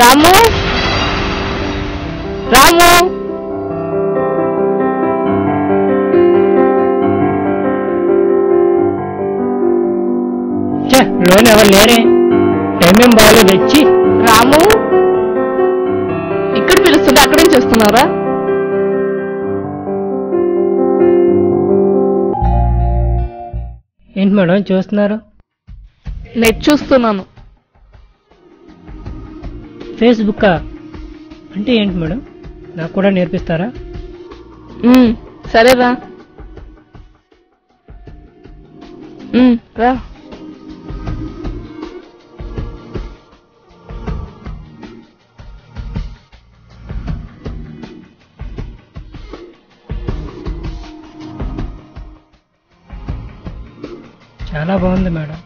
రాము రాము loan ఎవరు లేరే టైమేం బాగాలేదు తెచ్చి రాము ఇక్కడ పిలుస్తుంటే అక్కడేం చేస్తున్నారా? ఏంటి మేడం చూస్తున్నారు? నెట్ చూస్తున్నాను. ఫేస్బుక్ అంటే ఏంటి మేడం? నాకు కూడా నేర్పిస్తారా? సరేరా రా. చాలా బాగుంది మేడం.